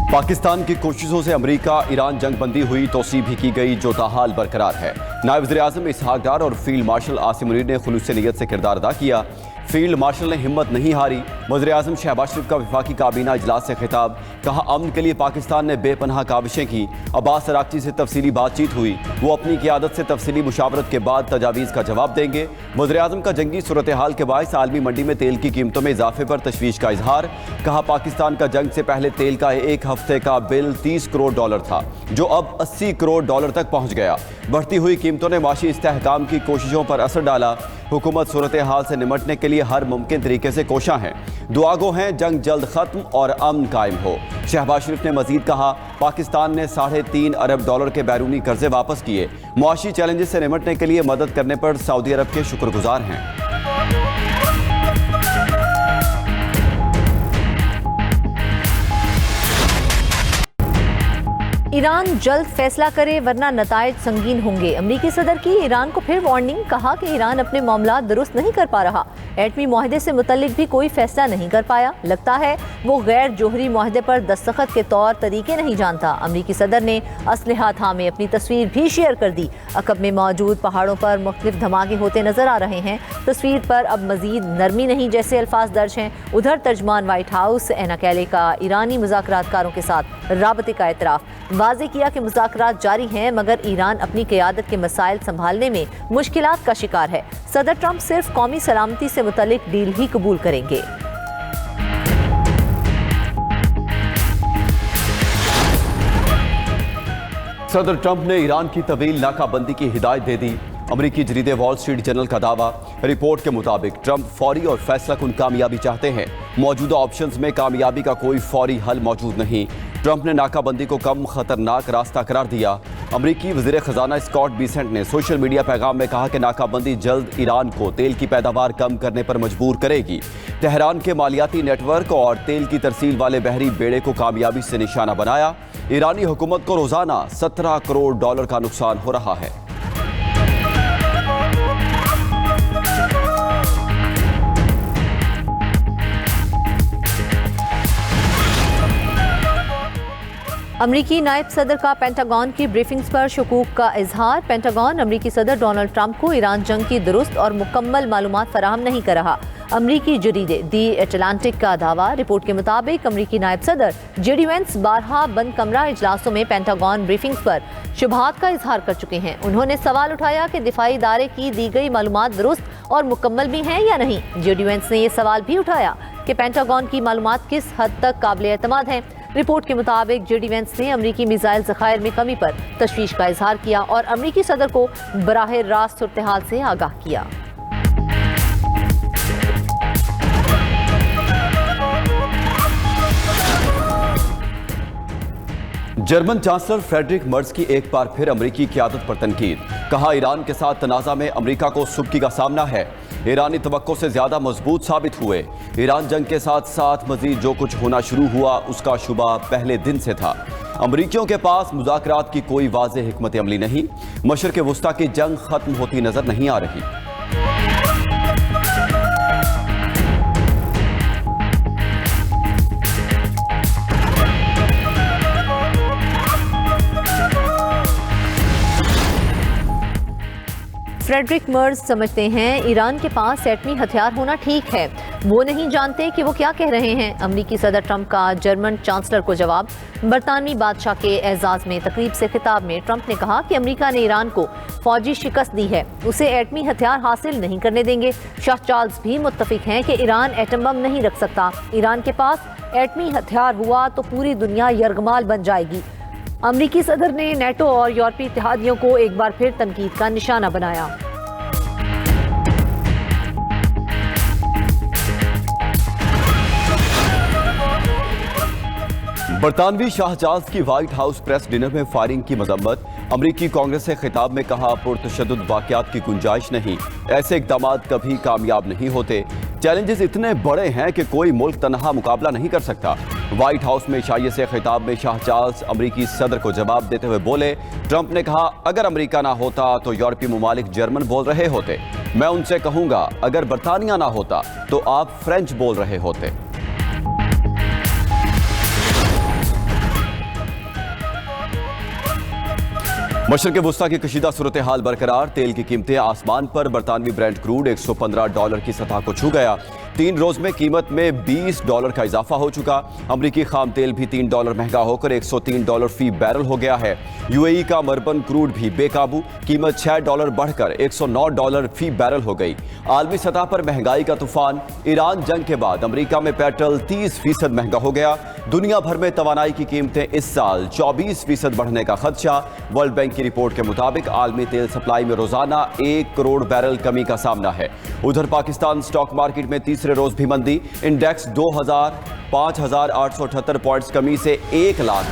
पाकिस्तान की कोशिशों से अमेरिका ईरान जंगबंदी हुई, तोसी भी की गई जो ताहाल बरकरार है। नायब वज़ीर-ए-आज़म इसहाक डार और फील्ड मार्शल आसिम मुनीर ने खुलूस नीयत से किरदार अदा किया। फील्ड मार्शल ने हिम्मत नहीं हारी। वज़ीर-ए-आज़म शहबाज शरीफ का वफाकी काबीना इजलास से खिताब, कहा अमन के लिए पाकिस्तान ने बेपनाह काविशें की। अब्बास अराक्ची से तफसीली बातचीत हुई, वो अपनी क़ियादत से तफसीली मुशावरत के बाद तजावीज़ का जवाब देंगे। वज़ीर-ए-आज़म का जंगी सूरत हाल के बायस आलमी मंडी में तेल की कीमतों में इजाफे पर तशवीश का इजहार, कहा पाकिस्तान का जंग से पहले तेल का एक हफ्ते का बिल $30 करोड़ था, जो अब $80 करोड़ तक पहुँच गया। बढ़ती हुई कीमतों ने माशी इस्तेहकाम की कोशिशों पर असर डाला। हुकूमत सूरत हाल से निमटने के लिए हर मुमकिन तरीके से कोशां है। दुआ गो हैं जंग जल्द खत्म और अमन कायम हो। शहबाज शरीफ ने मजीद कहा पाकिस्तान ने $3.5 अरब के बैरूनी कर्जे वापस किए। मुआशी चैलेंजेस से निमटने के लिए मदद करने पर सऊदी अरब के शुक्रगुजार हैं। ईरान जल्द फैसला करे वरना नताइज संगीन होंगे। अमरीकी सदर की ईरान को फिर वार्निंग, कहा कि ईरान अपने मामला दुरुस्त नहीं कर पा रहा। एटमी मुआहदे से मुतल्लिक भी कोई फैसला नहीं कर पाया। लगता है वो गैर जोहरी मुआहदे पर दस्तखत के तौर तरीके नहीं जानता। अमरीकी सदर ने असलहा थामे अपनी तस्वीर भी शेयर कर दी। अकब में मौजूद पहाड़ों पर मुख्तलिफ धमाके होते नजर आ रहे हैं। तस्वीर पर अब मजीद नरमी नहीं जैसे अल्फाज दर्ज हैं। उधर तर्जमान व्हाइट हाउस एना कैले का ईरानी मुज़ाकरातकारों के साथ राबते का एतराफ़ वाज़े किया कि मुज़ाकरात जारी हैं, मगर ईरान अपनी क़यादत के मसाइल संभालने में मुश्किलात का शिकार है। सदर ट्रंप सिर्फ कौमी सलामती से मुतल्लिक डील ही कबूल करेंगे। सदर ट्रंप ने ईरान की तवील नाकाबंदी की हिदायत दे दी। अमरीकी जरीदे वॉल स्ट्रीट जर्नल का दावा। रिपोर्ट के मुताबिक ट्रंप फौरी और फैसला कुन कामयाबी चाहते हैं। मौजूदा ऑप्शंस में कामयाबी का कोई फौरी हल मौजूद नहीं। ट्रंप ने नाकाबंदी को कम खतरनाक रास्ता करार दिया। अमरीकी वज़ीर ख़जाना स्कॉट बेसेंट ने सोशल मीडिया पैगाम में कहा कि नाकाबंदी जल्द ईरान को तेल की पैदावार कम करने पर मजबूर करेगी। तेहरान के मालियाती नेटवर्क और तेल की तरसील वाले बहरी बेड़े को कामयाबी से निशाना बनाया। ईरानी हुकूमत को रोज़ाना $17 करोड़ का नुकसान हो रहा है। अमरीकी नायब सदर का पेंटागन की ब्रीफिंग्स पर शकूक का इजहार। पेंटागन अमरीकी सदर डोनाल्ड ट्रंप को ईरान जंग की दुरुस्त और मुकम्मल मालूमात फराहम नहीं कर रहा। अमरीकी जरीदे दी एटलांटिक का दावा। रिपोर्ट के मुताबिक अमरीकी नायब सदर जेडी वेंस 12 बंद कमरा इजलासों में पेंटागन ब्रीफिंग्स पर शुबहात का इजहार कर चुके हैं। उन्होंने सवाल उठाया कि दिफाई इदारे की दी गई मालूमात दुरुस्त और मुकम्मल भी हैं या नहीं। जेडी वेंस ने यह सवाल भी उठाया कि पेंटागन की मालूमात किस हद तक काबिल एतमाद हैं। रिपोर्ट के मुताबिक जेडी वेंस ने अमरीकी मिसाइल ज़खायर में कमी पर तशवीश का इजहार किया और अमरीकी सदर को बराह रास्त सूरत हाल से आगाह किया। जर्मन चांसलर फ्रेडरिक मर्ज की एक बार फिर अमरीकी क़यादत पर तनकीद, कहा ईरान के साथ तनाज़ा में अमरीका को सुबकी का सामना है। ईरानी तवक्को से ज़्यादा मजबूत साबित हुए। ईरान जंग के साथ साथ मजीद जो कुछ होना शुरू हुआ उसका शुबा पहले दिन से था। अमरीकियों के पास मुज़ाकरात की कोई वाज़ेह हिकमत अमली नहीं। मशरिक़ वुस्ता की जंग खत्म होती नजर नहीं आ रही। फ्रेडरिक मर्ज समझते हैं ईरान के पास एटमी हथियार होना ठीक है। वो नहीं जानते कि वो क्या कह रहे हैं। अमरीकी सदर ट्रंप का जर्मन चांसलर को जवाब। बरतानवी बादशाह के एजाज में तकरीब से खिताब में ट्रंप ने कहा कि अमरीका ने ईरान को फौजी शिकस्त दी है, उसे एटमी हथियार हासिल नहीं करने देंगे। शाह चार्ल्स भी मुत्तफिक हैं कि ईरान एटम बम नहीं रख सकता। ईरान के पास एटमी हथियार हुआ तो पूरी दुनिया यरगमाल बन जाएगी। अमरीकी सदर ने नेटो और यूरोपीय इत्तेहादियों को एक बार फिर तनकीद का निशाना बनाया। बरतानवी शाह चार्ल्स की व्हाइट हाउस प्रेस डिनर में फायरिंग की मजम्मत। अमरीकी कांग्रेस से खिताब में कहा पुरतशद्दुद वाक़यात की गुंजाइश नहीं। ऐसे इक़दाम कभी कामयाब नहीं होते। चैलेंजेस इतने बड़े हैं कि कोई मुल्क तनहा मुकाबला नहीं कर सकता। व्हाइट हाउस में इशाइये से खिताब में शाह चार्ल्स अमरीकी सदर को जवाब देते हुए बोले, ट्रंप ने कहा अगर अमरीका ना होता तो यूरोपीय ममालिक जर्मन बोल रहे होते। मैं उनसे कहूँगा अगर बरतानिया ना होता तो आप फ्रेंच बोल रहे होते। मशरक़ वुस्ता की कशीदा सूरत हाल बरकरार। तेल की कीमतें आसमान पर। बरतानवी ब्रेंट क्रूड $115 की सतह को छू गया। 3 रोज में कीमत में $20 का इजाफा हो चुका। अमरीकी खाम तेल भी $3 महंगा होकर $103 फी बैरल हो गया है। यूएई का मरबन क्रूड भी बेकाबू, कीमत $6 बढ़कर $109 फी बैरल हो गई। आलमी सतह पर महंगाई का तूफान। ईरान जंग के बाद अमरीका में पेट्रोल 30% महंगा हो गया। दुनिया भर में तवानाई की कीमतें इस साल 24% बढ़ने का खदशा। वर्ल्ड बैंक की रिपोर्ट के मुताबिक आलमी तेल सप्लाई में रोजाना 1 करोड़ बैरल कमी का सामना है। उधर पाकिस्तान स्टॉक मार्केट में तीसरे रोज भी मंदी। इंडेक्स 5,878 पॉइंट्स कमी से 1 लाख।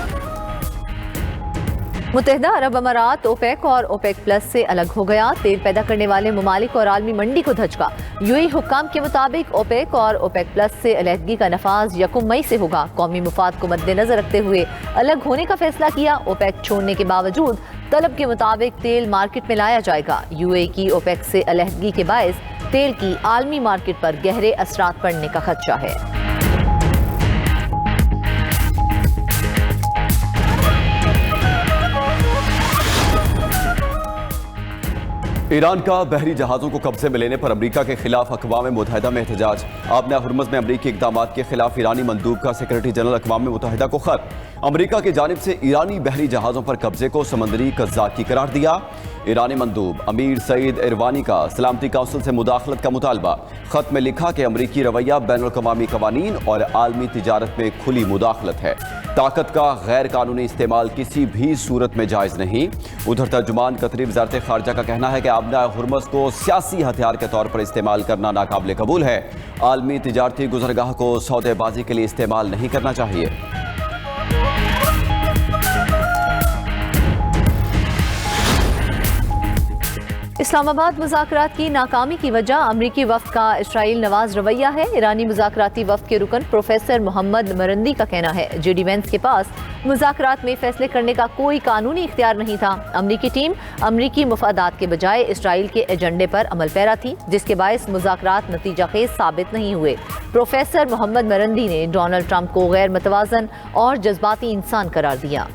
मुत्तहिदा अरब अमारात ओपेक और ओपेक प्लस से अलग हो गया। तेल पैदा करने वाले ममालिक और आलमी मंडी को धचका। यूएई हुक्काम के मुताबिक ओपेक और ओपेक प्लस से अलहदगी का नफाज 1 मई से होगा। कौमी मुफाद को मद्देनजर रखते हुए अलग होने का फैसला किया। ओपेक छोड़ने के बावजूद तलब के मुताबिक तेल मार्केट में लाया जाएगा। यूएई की ओपेक से अलहदगी के बायस तेल की आलमी मार्केट पर गहरे असरात पड़ने का खदशा है। ईरान का बहरी जहाजों को कब्जे में लेने पर अमरीका के खिलाफ अक़वाम मुत्तहिदा में एहतजाज। आबना हुर्मुज़ में अमरीकी इक़दाम के खिलाफ ईरानी मंदूब का सेक्रेटरी जनरल अक़वाम मुत्तहिदा को खत। अमरीका की जानिब से ईरानी बहरी जहाज़ों पर कब्जे को समंदरी कज़्ज़ाकी करार दिया। ईरानी मंदूब अमीर सईद इरवानी का सलामती काउंसिल से मुदाखलत का मुतालबा। खत में लिखा कि अमरीकी रवैया बैनुल-अक़वामी क़वानीन और आलमी तिजारत में खुली मुदाखलत है। ताकत का गैर कानूनी इस्तेमाल किसी भी सूरत में जायज़ नहीं। उधर तर्जुमान कतरी वज़ारत ख़ारजा का कहना है कि आबना हुर्मुज़ को सियासी हथियार के तौर पर इस्तेमाल करना नाकाबिल कबूल है। आलमी तिजारती गुज़रगाह को सौदेबाजी के लिए इस्तेमाल नहीं करना चाहिए। इस्लामाबाद मुज़ाकरात की नाकामी की वजह अमरीकी वफ़द का इसराइल नवाज रवैया है। ईरानी मुज़ाकराती वफ़द के रुकन प्रोफेसर मोहम्मद मरंदी का कहना है जेडी वेंस के पास मुज़ाकरात में फैसले करने का कोई कानूनी इख्तियार नहीं था। अमरीकी टीम अमरीकी मुफादात के बजाय इसराइल के एजेंडे पर अमल पैरा थी, जिसके बायस मुज़ाकरात नतीजा खेज साबित नहीं हुए। प्रोफेसर मोहम्मद मरंदी ने डोनाल्ड ट्रंप को गैर मुतवाज़न और जज्बाती इंसान करार दिया।